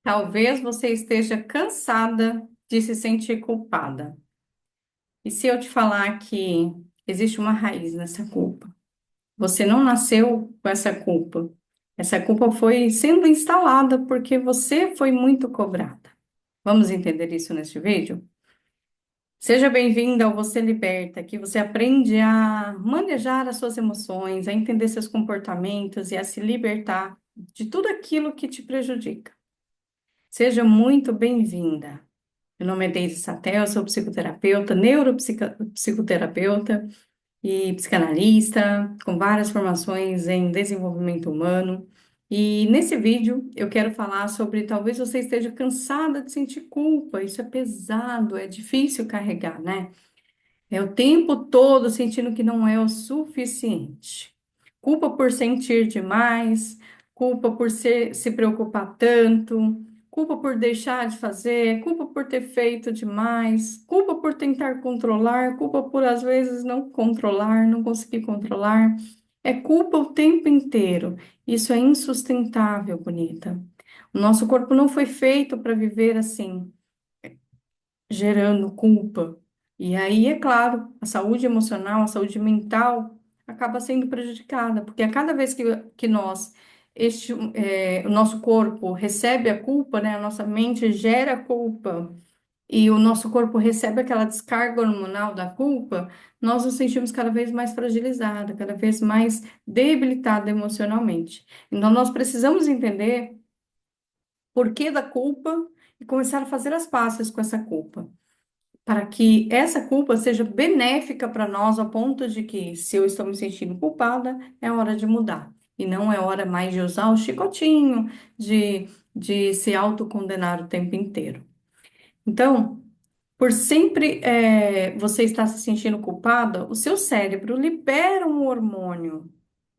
Talvez você esteja cansada de se sentir culpada. E se eu te falar que existe uma raiz nessa culpa? Você não nasceu com essa culpa. Essa culpa foi sendo instalada porque você foi muito cobrada. Vamos entender isso neste vídeo? Seja bem-vinda ao Você Liberta, que você aprende a manejar as suas emoções, a entender seus comportamentos e a se libertar de tudo aquilo que te prejudica. Seja muito bem-vinda. Meu nome é Deise Satel, eu sou psicoterapeuta, neuropsicoterapeuta e psicanalista, com várias formações em desenvolvimento humano. E nesse vídeo eu quero falar sobre talvez você esteja cansada de sentir culpa. Isso é pesado, é difícil carregar, né? É o tempo todo sentindo que não é o suficiente. Culpa por sentir demais, culpa por se preocupar tanto, culpa por deixar de fazer, culpa por ter feito demais, culpa por tentar controlar, culpa por às vezes não controlar, não conseguir controlar. É culpa o tempo inteiro. Isso é insustentável, bonita. O nosso corpo não foi feito para viver assim gerando culpa. E aí, é claro, a saúde emocional, a saúde mental acaba sendo prejudicada, porque a cada vez que o nosso corpo recebe a culpa, né, a nossa mente gera culpa e o nosso corpo recebe aquela descarga hormonal da culpa, nós nos sentimos cada vez mais fragilizada, cada vez mais debilitada emocionalmente. Então, nós precisamos entender por que da culpa e começar a fazer as pazes com essa culpa para que essa culpa seja benéfica para nós, a ponto de que, se eu estou me sentindo culpada, é hora de mudar. E não é hora mais de usar o chicotinho, de se autocondenar o tempo inteiro. Então, por sempre você estar se sentindo culpada, o seu cérebro libera um hormônio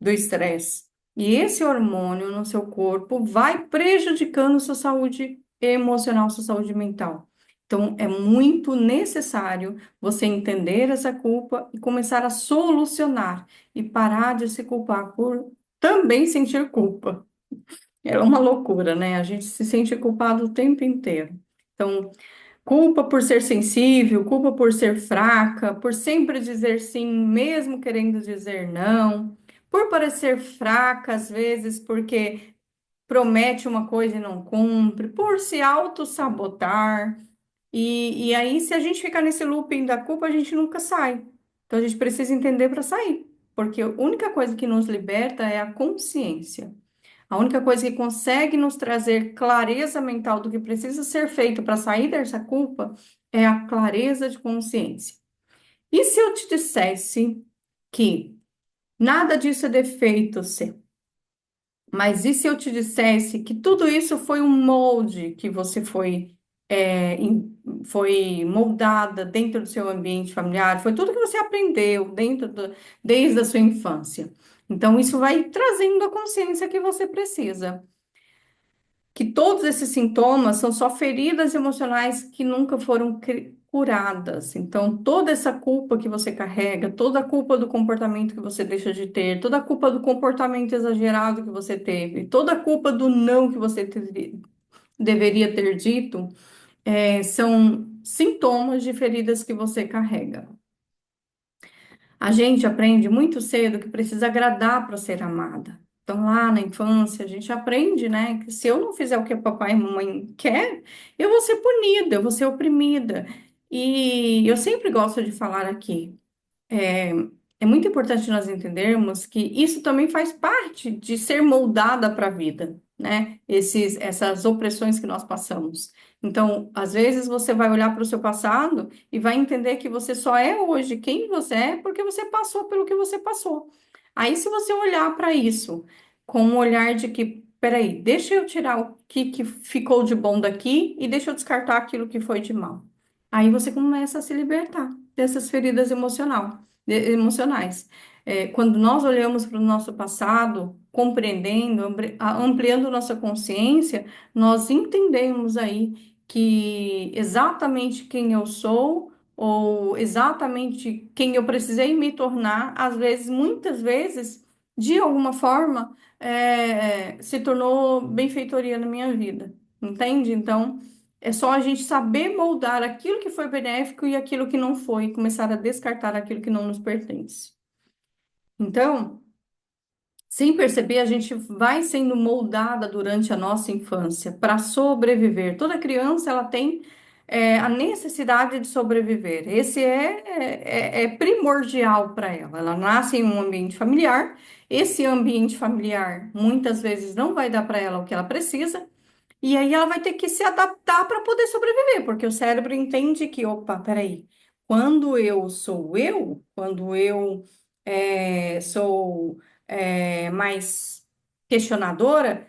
do estresse. E esse hormônio no seu corpo vai prejudicando sua saúde emocional, sua saúde mental. Então, é muito necessário você entender essa culpa e começar a solucionar e parar de se culpar por também sentir culpa. É uma loucura, né? A gente se sente culpado o tempo inteiro. Então, culpa por ser sensível, culpa por ser fraca, por sempre dizer sim, mesmo querendo dizer não, por parecer fraca às vezes, porque promete uma coisa e não cumpre, por se auto-sabotar. E aí, se a gente ficar nesse looping da culpa, a gente nunca sai. Então, a gente precisa entender para sair, porque a única coisa que nos liberta é a consciência. A única coisa que consegue nos trazer clareza mental do que precisa ser feito para sair dessa culpa é a clareza de consciência. E se eu te dissesse que nada disso é defeito seu, mas e se eu te dissesse que tudo isso foi um molde que você foi moldada dentro do seu ambiente familiar, foi tudo que você aprendeu desde a sua infância. Então, isso vai trazendo a consciência que você precisa. Que todos esses sintomas são só feridas emocionais que nunca foram curadas. Então, toda essa culpa que você carrega, toda a culpa do comportamento que você deixa de ter, toda a culpa do comportamento exagerado que você teve, toda a culpa do não que você deveria ter dito, são sintomas de feridas que você carrega. A gente aprende muito cedo que precisa agradar para ser amada. Então, lá na infância, a gente aprende, né, que se eu não fizer o que papai e mamãe quer, eu vou ser punida, eu vou ser oprimida. E eu sempre gosto de falar aqui, é, é muito importante nós entendermos que isso também faz parte de ser moldada para a vida, né? Essas opressões que nós passamos. Então, às vezes você vai olhar para o seu passado e vai entender que você só é hoje quem você é porque você passou pelo que você passou. Aí, se você olhar para isso com um olhar de que, peraí, deixa eu tirar o que ficou de bom daqui e deixa eu descartar aquilo que foi de mal. Aí você começa a se libertar dessas feridas emocionais. Quando nós olhamos para o nosso passado, compreendendo, ampliando nossa consciência, nós entendemos aí que exatamente quem eu sou, ou exatamente quem eu precisei me tornar, às vezes, muitas vezes, de alguma forma, se tornou benfeitoria na minha vida. entende? Então, é só a gente saber moldar aquilo que foi benéfico e aquilo que não foi, e começar a descartar aquilo que não nos pertence. Então, sem perceber, a gente vai sendo moldada durante a nossa infância para sobreviver. Toda criança ela tem a necessidade de sobreviver. Esse é primordial para ela. Ela nasce em um ambiente familiar. Esse ambiente familiar muitas vezes não vai dar para ela o que ela precisa. E aí ela vai ter que se adaptar para poder sobreviver, porque o cérebro entende que, opa, peraí, quando eu sou mais questionadora,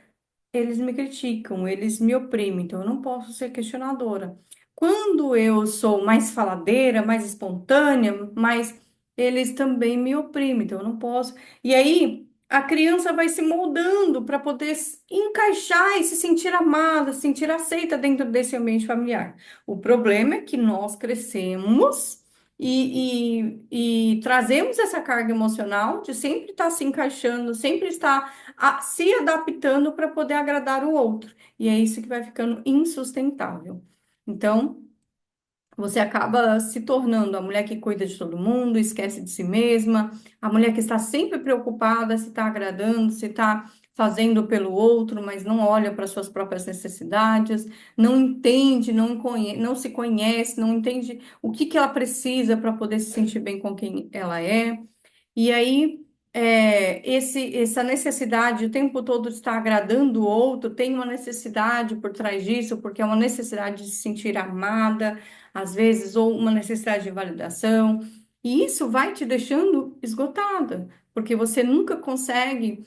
eles me criticam, eles me oprimem, então eu não posso ser questionadora. Quando eu sou mais faladeira, mais espontânea, mais eles também me oprimem, então eu não posso. E aí a criança vai se moldando para poder encaixar e se sentir amada, se sentir aceita dentro desse ambiente familiar. O problema é que nós crescemos e trazemos essa carga emocional de sempre estar se encaixando, sempre estar se adaptando para poder agradar o outro. E é isso que vai ficando insustentável. Então, você acaba se tornando a mulher que cuida de todo mundo, esquece de si mesma, a mulher que está sempre preocupada se está agradando, se está fazendo pelo outro, mas não olha para suas próprias necessidades, não entende, não se conhece, não entende o que que ela precisa para poder se sentir bem com quem ela é. E aí, essa necessidade o tempo todo de estar agradando o outro, tem uma necessidade por trás disso, porque é uma necessidade de se sentir amada, às vezes, ou uma necessidade de validação. E isso vai te deixando esgotada, porque você nunca consegue,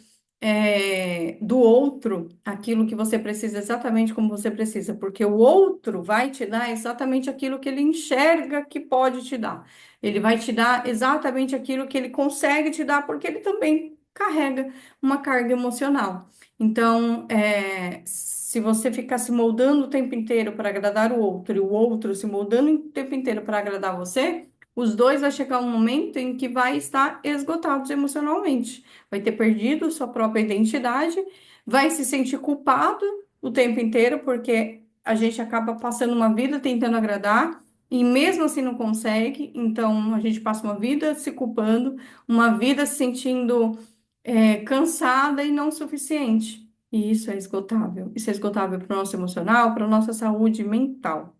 do outro aquilo que você precisa, exatamente como você precisa, porque o outro vai te dar exatamente aquilo que ele enxerga que pode te dar. Ele vai te dar exatamente aquilo que ele consegue te dar, porque ele também carrega uma carga emocional. Então, se você ficar se moldando o tempo inteiro para agradar o outro, e o outro se moldando o tempo inteiro para agradar você, os dois vai chegar um momento em que vai estar esgotados emocionalmente, vai ter perdido sua própria identidade, vai se sentir culpado o tempo inteiro, porque a gente acaba passando uma vida tentando agradar. E mesmo assim não consegue, então a gente passa uma vida se culpando, uma vida se sentindo cansada e não suficiente. E isso é esgotável. Isso é esgotável para o nosso emocional, para a nossa saúde mental.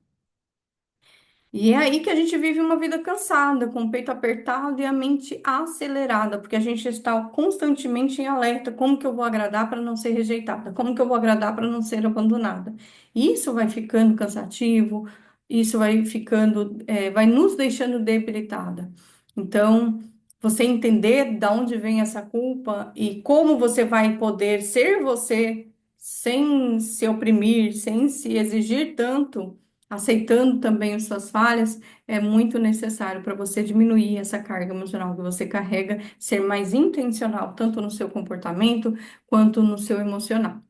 E é aí que a gente vive uma vida cansada, com o peito apertado e a mente acelerada, porque a gente está constantemente em alerta: como que eu vou agradar para não ser rejeitada? Como que eu vou agradar para não ser abandonada? Isso vai ficando cansativo, isso vai ficando, vai nos deixando debilitada. Então, você entender de onde vem essa culpa e como você vai poder ser você sem se oprimir, sem se exigir tanto, aceitando também as suas falhas, é muito necessário para você diminuir essa carga emocional que você carrega, ser mais intencional, tanto no seu comportamento quanto no seu emocional.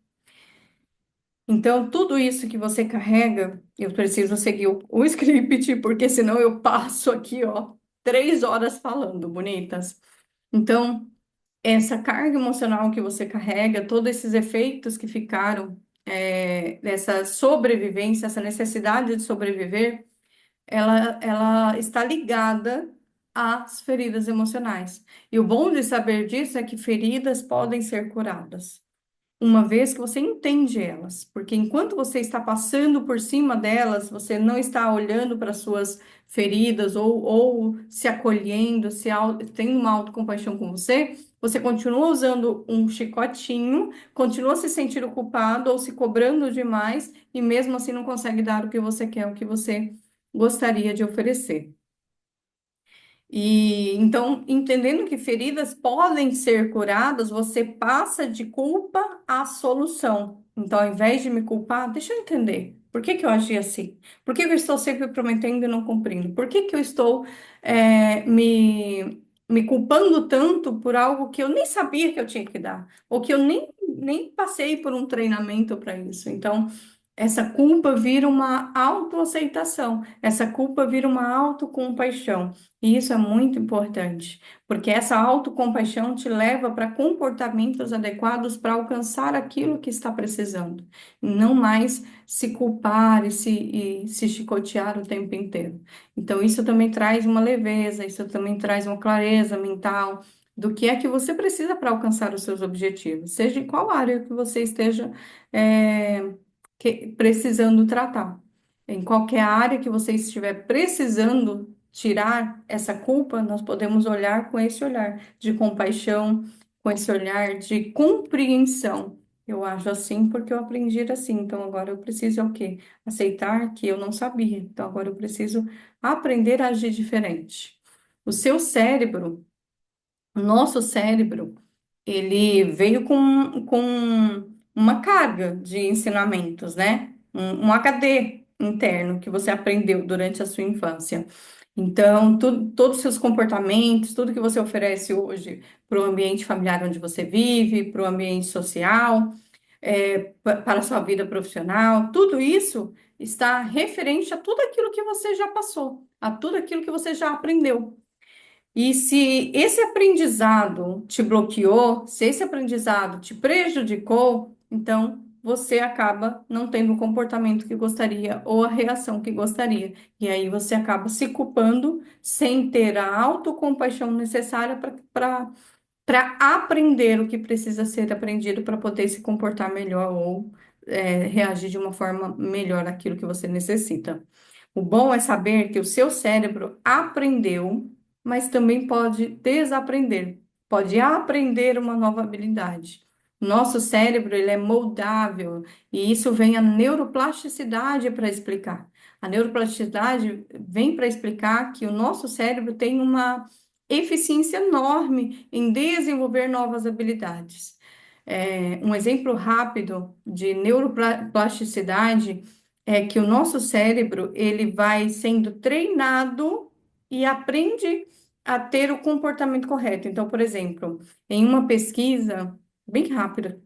Então, tudo isso que você carrega, eu preciso seguir o script, porque senão eu passo aqui, ó, 3 horas falando, bonitas. Então, essa carga emocional que você carrega, todos esses efeitos que ficaram, dessa sobrevivência, essa necessidade de sobreviver, ela está ligada às feridas emocionais. E o bom de saber disso é que feridas podem ser curadas uma vez que você entende elas, porque enquanto você está passando por cima delas, você não está olhando para suas feridas ou se acolhendo, tendo uma autocompaixão com você, você continua usando um chicotinho, continua se sentindo culpado ou se cobrando demais e mesmo assim não consegue dar o que você quer, o que você gostaria de oferecer. E então, entendendo que feridas podem ser curadas, você passa de culpa à solução. Então, ao invés de me culpar, deixa eu entender. Por que que eu agi assim? Por que que eu estou sempre prometendo e não cumprindo? Por que que eu estou me culpando tanto por algo que eu nem sabia que eu tinha que dar? Ou que eu nem passei por um treinamento para isso? Então, essa culpa vira uma autoaceitação, essa culpa vira uma autocompaixão. E isso é muito importante, porque essa autocompaixão te leva para comportamentos adequados para alcançar aquilo que está precisando, não mais se culpar e se chicotear o tempo inteiro. Então, isso também traz uma leveza, isso também traz uma clareza mental do que é que você precisa para alcançar os seus objetivos, seja em qual área que você esteja. Precisando tratar. Em qualquer área que você estiver precisando tirar essa culpa, nós podemos olhar com esse olhar de compaixão, com esse olhar de compreensão. Eu acho assim porque eu aprendi assim. Então agora eu preciso é o quê? Aceitar que eu não sabia. Então agora eu preciso aprender a agir diferente. O seu cérebro, o nosso cérebro, ele veio com uma carga de ensinamentos, né? Um HD interno que você aprendeu durante a sua infância. Então, todos os seus comportamentos, tudo que você oferece hoje para o ambiente familiar onde você vive, para o ambiente social, para a sua vida profissional, tudo isso está referente a tudo aquilo que você já passou, a tudo aquilo que você já aprendeu. E se esse aprendizado te bloqueou, se esse aprendizado te prejudicou, então você acaba não tendo o comportamento que gostaria ou a reação que gostaria. E aí você acaba se culpando sem ter a autocompaixão necessária para aprender o que precisa ser aprendido para poder se comportar melhor ou reagir de uma forma melhor àquilo que você necessita. O bom é saber que o seu cérebro aprendeu, mas também pode desaprender, pode aprender uma nova habilidade. Nosso cérebro, ele é moldável e isso vem a neuroplasticidade para explicar. A neuroplasticidade vem para explicar que o nosso cérebro tem uma eficiência enorme em desenvolver novas habilidades. Um exemplo rápido de neuroplasticidade é que o nosso cérebro ele vai sendo treinado e aprende a ter o comportamento correto. Então, por exemplo, em uma pesquisa bem rápida,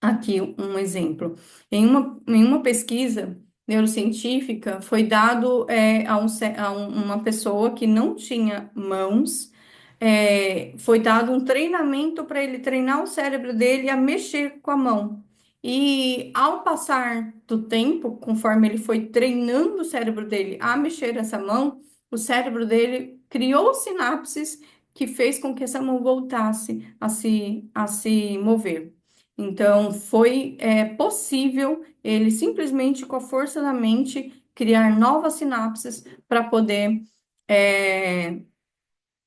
aqui um exemplo, em uma pesquisa neurocientífica foi dado uma pessoa que não tinha mãos, foi dado um treinamento para ele treinar o cérebro dele a mexer com a mão. E ao passar do tempo, conforme ele foi treinando o cérebro dele a mexer essa mão, o cérebro dele criou sinapses que fez com que essa mão voltasse a se mover. Então, foi possível ele simplesmente, com a força da mente, criar novas sinapses para poder é,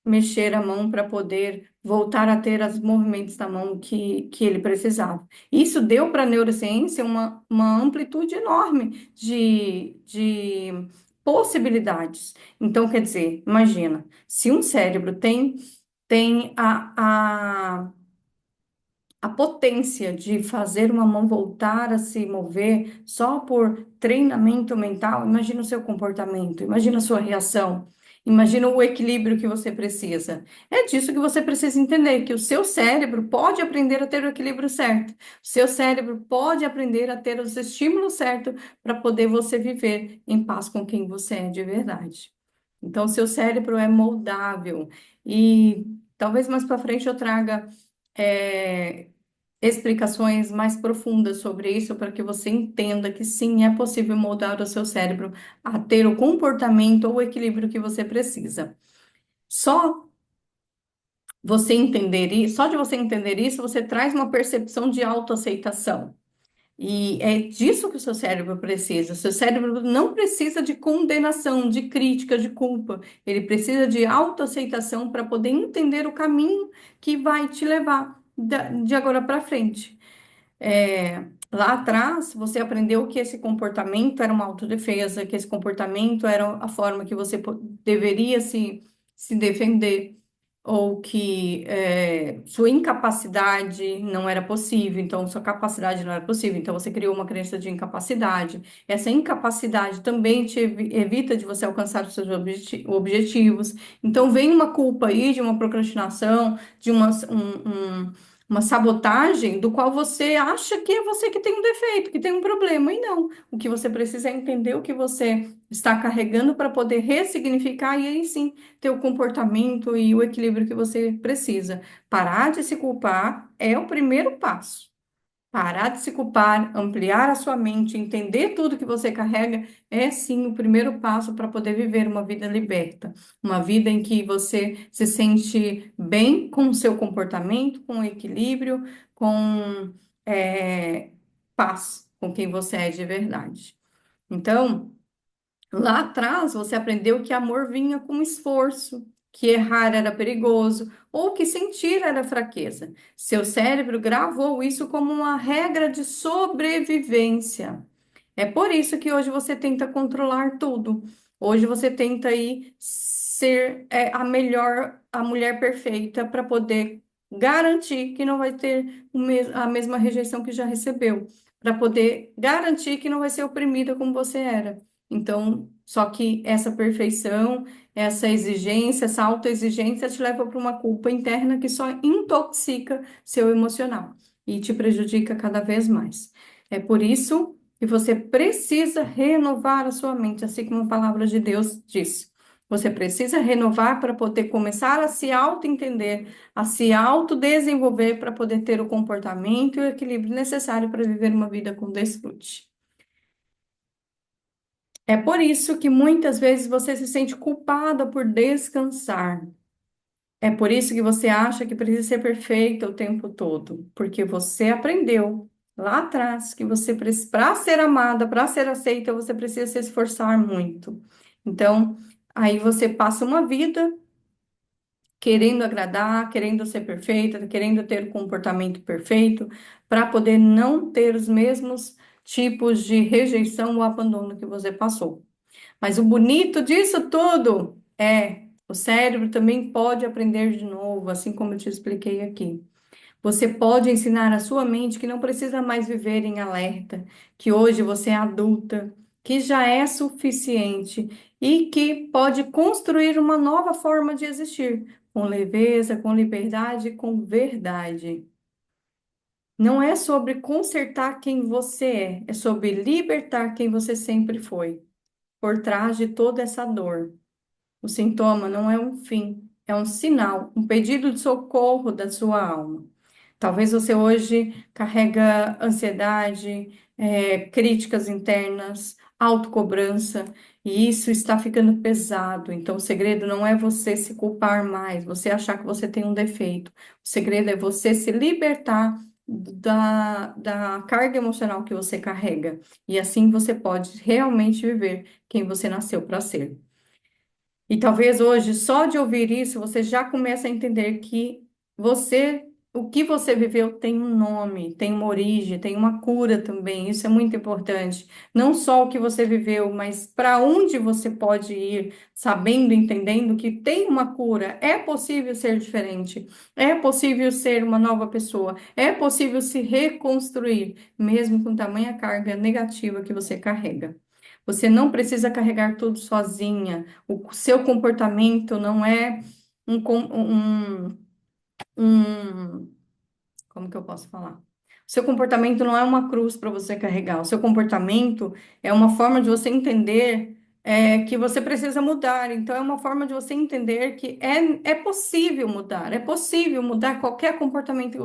mexer a mão para poder voltar a ter os movimentos da mão que ele precisava. Isso deu para a neurociência uma amplitude enorme de possibilidades. Então, quer dizer, imagina, se um cérebro tem a potência de fazer uma mão voltar a se mover só por treinamento mental, imagina o seu comportamento, imagina a sua reação, imagina o equilíbrio que você precisa. É disso que você precisa entender, que o seu cérebro pode aprender a ter o equilíbrio certo. O seu cérebro pode aprender a ter os estímulos certos para poder você viver em paz com quem você é de verdade. Então, o seu cérebro é moldável e talvez mais para frente eu traga é, explicações mais profundas sobre isso para que você entenda que sim, é possível moldar o seu cérebro a ter o comportamento ou o equilíbrio que você precisa. Só só de você entender isso, você traz uma percepção de autoaceitação. E é disso que o seu cérebro precisa. O seu cérebro não precisa de condenação, de crítica, de culpa. Ele precisa de autoaceitação para poder entender o caminho que vai te levar de agora para frente. Lá atrás, você aprendeu que esse comportamento era uma autodefesa, que esse comportamento era a forma que você deveria se defender, ou que sua incapacidade não era possível, então sua capacidade não era possível, então você criou uma crença de incapacidade. Essa incapacidade também te evita de você alcançar os seus objetivos. Então vem uma culpa aí de uma procrastinação, de uma sabotagem do qual você acha que é você que tem um defeito, que tem um problema, e não. O que você precisa é entender o que você está carregando para poder ressignificar e aí sim ter o comportamento e o equilíbrio que você precisa. Parar de se culpar é o primeiro passo. Parar de se culpar, ampliar a sua mente, entender tudo que você carrega, é sim o primeiro passo para poder viver uma vida liberta. Uma vida em que você se sente bem com o seu comportamento, com equilíbrio, com paz, com quem você é de verdade. Então, lá atrás, você aprendeu que amor vinha com esforço, que errar era perigoso ou que sentir era fraqueza. Seu cérebro gravou isso como uma regra de sobrevivência. É por isso que hoje você tenta controlar tudo. Hoje você tenta aí ser a mulher perfeita para poder garantir que não vai ter a mesma rejeição que já recebeu, para poder garantir que não vai ser oprimida como você era. Então, só que essa perfeição, essa exigência, essa autoexigência te leva para uma culpa interna que só intoxica seu emocional e te prejudica cada vez mais. É por isso que você precisa renovar a sua mente, assim como a palavra de Deus diz. Você precisa renovar para poder começar a se auto-entender, a se autodesenvolver para poder ter o comportamento e o equilíbrio necessário para viver uma vida com desfrute. É por isso que muitas vezes você se sente culpada por descansar. É por isso que você acha que precisa ser perfeita o tempo todo, porque você aprendeu lá atrás que você para ser amada, para ser aceita, você precisa se esforçar muito. Então, aí você passa uma vida querendo agradar, querendo ser perfeita, querendo ter o comportamento perfeito, para poder não ter os mesmos tipos de rejeição ou abandono que você passou. Mas o bonito disso tudo é o cérebro também pode aprender de novo, assim como eu te expliquei aqui. Você pode ensinar a sua mente que não precisa mais viver em alerta, que hoje você é adulta, que já é suficiente e que pode construir uma nova forma de existir, com leveza, com liberdade, com verdade. Não é sobre consertar quem você é sobre libertar quem você sempre foi, por trás de toda essa dor. O sintoma não é um fim, é um sinal, um pedido de socorro da sua alma. Talvez você hoje carrega ansiedade, críticas internas, autocobrança, e isso está ficando pesado. Então, o segredo não é você se culpar mais, você achar que você tem um defeito. O segredo é você se libertar da carga emocional que você carrega. E assim você pode realmente viver quem você nasceu para ser. E talvez hoje, só de ouvir isso, você já começa a entender que o que você viveu tem um nome, tem uma origem, tem uma cura também. Isso é muito importante. Não só o que você viveu, mas para onde você pode ir, sabendo, entendendo que tem uma cura. É possível ser diferente, é possível ser uma nova pessoa, é possível se reconstruir, mesmo com tamanha carga negativa que você carrega. Você não precisa carregar tudo sozinha. O seu comportamento não é um, um, como que eu posso falar? O seu comportamento não é uma cruz para você carregar. O seu comportamento é uma forma de você entender que você precisa mudar. Então, é uma forma de você entender que é possível mudar. É possível mudar qualquer comportamento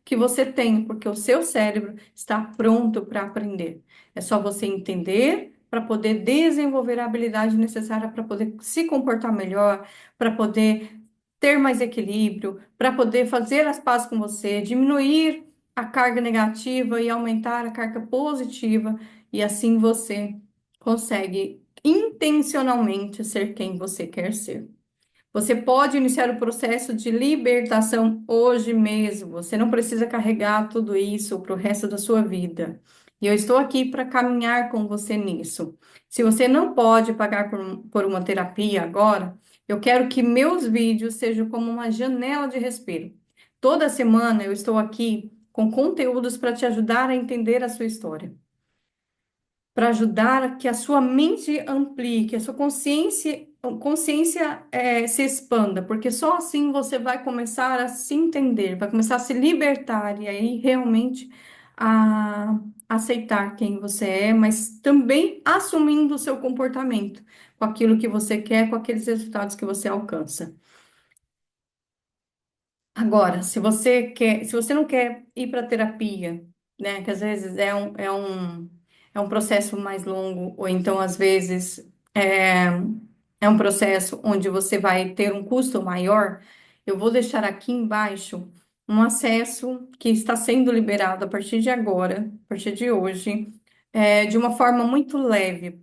que você tem, porque o seu cérebro está pronto para aprender. É só você entender para poder desenvolver a habilidade necessária para poder se comportar melhor, para poder ter mais equilíbrio, para poder fazer as pazes com você, diminuir a carga negativa e aumentar a carga positiva, e assim você consegue intencionalmente ser quem você quer ser. Você pode iniciar o processo de libertação hoje mesmo. Você não precisa carregar tudo isso para o resto da sua vida. E eu estou aqui para caminhar com você nisso. Se você não pode pagar por uma terapia agora, eu quero que meus vídeos sejam como uma janela de respiro. Toda semana eu estou aqui com conteúdos para te ajudar a entender a sua história, para ajudar a que a sua mente amplie, que a sua consciência consciência se expanda, porque só assim você vai começar a se entender, vai começar a se libertar e aí realmente a aceitar quem você é, mas também assumindo o seu comportamento, com aquilo que você quer, com aqueles resultados que você alcança. Agora, se você não quer ir para terapia, né, que às vezes é um processo mais longo, ou então às vezes é, é um processo onde você vai ter um custo maior, eu vou deixar aqui embaixo um acesso que está sendo liberado a partir de agora, a partir de hoje, de uma forma muito leve,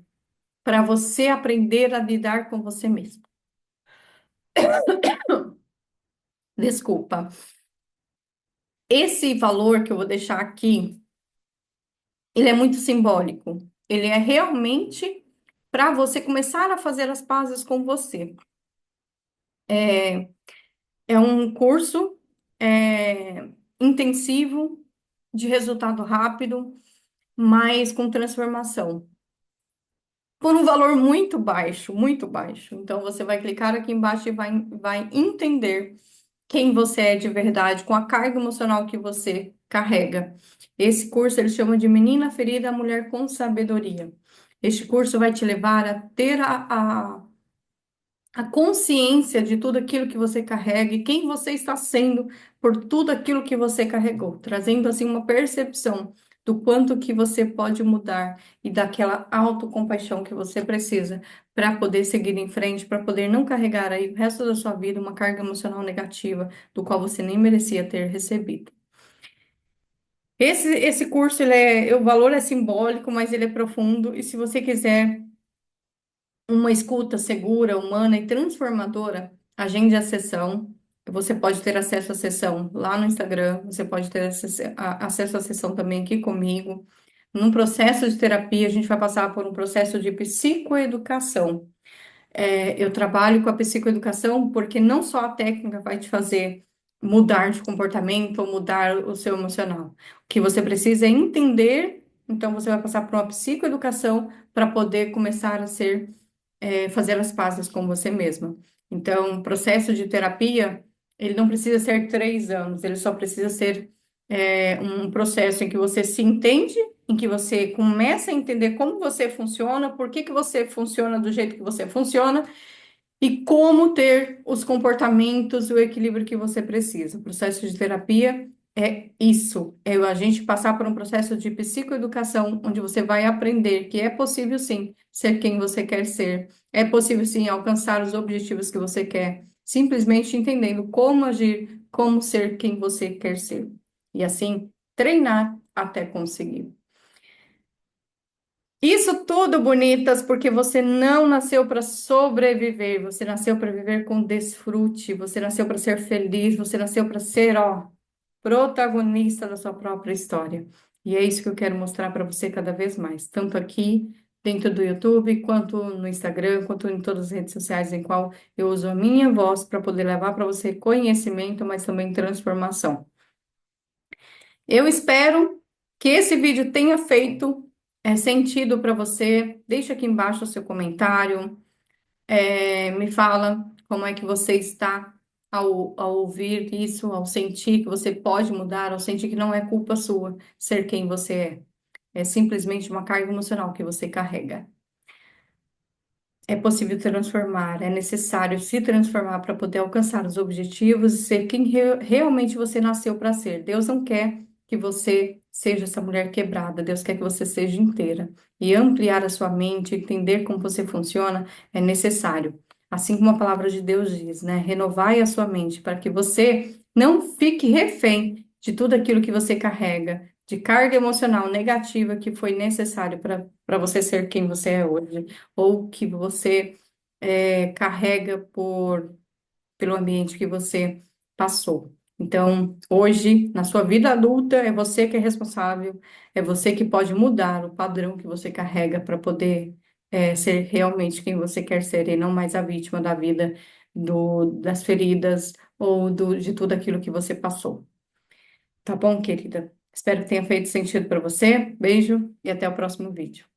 para você aprender a lidar com você mesmo. Desculpa. Esse valor que eu vou deixar aqui, ele é muito simbólico. Ele é realmente para você começar a fazer as pazes com você. É um curso intensivo, de resultado rápido, mas com transformação. Por um valor muito baixo, muito baixo. Então, você vai clicar aqui embaixo e vai entender quem você é de verdade, com a carga emocional que você carrega. Esse curso ele chama de Menina Ferida, Mulher com Sabedoria. Este curso vai te levar a ter a consciência de tudo aquilo que você carrega e quem você está sendo por tudo aquilo que você carregou, trazendo assim uma percepção do quanto que você pode mudar e daquela autocompaixão que você precisa para poder seguir em frente, para poder não carregar aí o resto da sua vida uma carga emocional negativa do qual você nem merecia ter recebido. Esse curso, o valor é simbólico, mas ele é profundo, e se você quiser uma escuta segura, humana e transformadora, agende a sessão. Você pode ter acesso à sessão lá no Instagram, você pode ter acesso à sessão também aqui comigo. Num processo de terapia, a gente vai passar por um processo de psicoeducação. Eu trabalho com a psicoeducação porque não só a técnica vai te fazer mudar de comportamento ou mudar o seu emocional. O que você precisa é entender, então você vai passar por uma psicoeducação para poder começar a fazer as pazes com você mesma. Então, o processo de terapia, ele não precisa ser 3 anos, ele só precisa ser um processo em que você se entende, em que você começa a entender como você funciona, por que que você funciona do jeito que você funciona, e como ter os comportamentos e o equilíbrio que você precisa. O processo de terapia é isso, é a gente passar por um processo de psicoeducação, onde você vai aprender que é possível sim ser quem você quer ser, é possível sim alcançar os objetivos que você quer, simplesmente entendendo como agir, como ser quem você quer ser. E assim, treinar até conseguir. Isso tudo, bonitas, porque você não nasceu para sobreviver, você nasceu para viver com desfrute, você nasceu para ser feliz, você nasceu para ser, ó, protagonista da sua própria história. E é isso que eu quero mostrar para você cada vez mais, tanto aqui dentro do YouTube, quanto no Instagram, quanto em todas as redes sociais em qual eu uso a minha voz para poder levar para você conhecimento, mas também transformação. Eu espero que esse vídeo tenha feito sentido para você. Deixa aqui embaixo o seu comentário. Me fala como é que você está ao ouvir isso, ao sentir que você pode mudar, ao sentir que não é culpa sua ser quem você é. É simplesmente uma carga emocional que você carrega. É possível transformar, é necessário se transformar para poder alcançar os objetivos e ser quem realmente você nasceu para ser. Deus não quer que você seja essa mulher quebrada, Deus quer que você seja inteira. E ampliar a sua mente, entender como você funciona, é necessário. Assim como a palavra de Deus diz, né? Renovai a sua mente para que você não fique refém de tudo aquilo que você carrega, de carga emocional negativa que foi necessário para você ser quem você é hoje ou que você carrega pelo ambiente que você passou. Então, hoje, na sua vida adulta, é você que é responsável, é você que pode mudar o padrão que você carrega para poder ser realmente quem você quer ser e não mais a vítima da vida, das feridas ou de tudo aquilo que você passou. Tá bom, querida? Espero que tenha feito sentido para você. Beijo e até o próximo vídeo.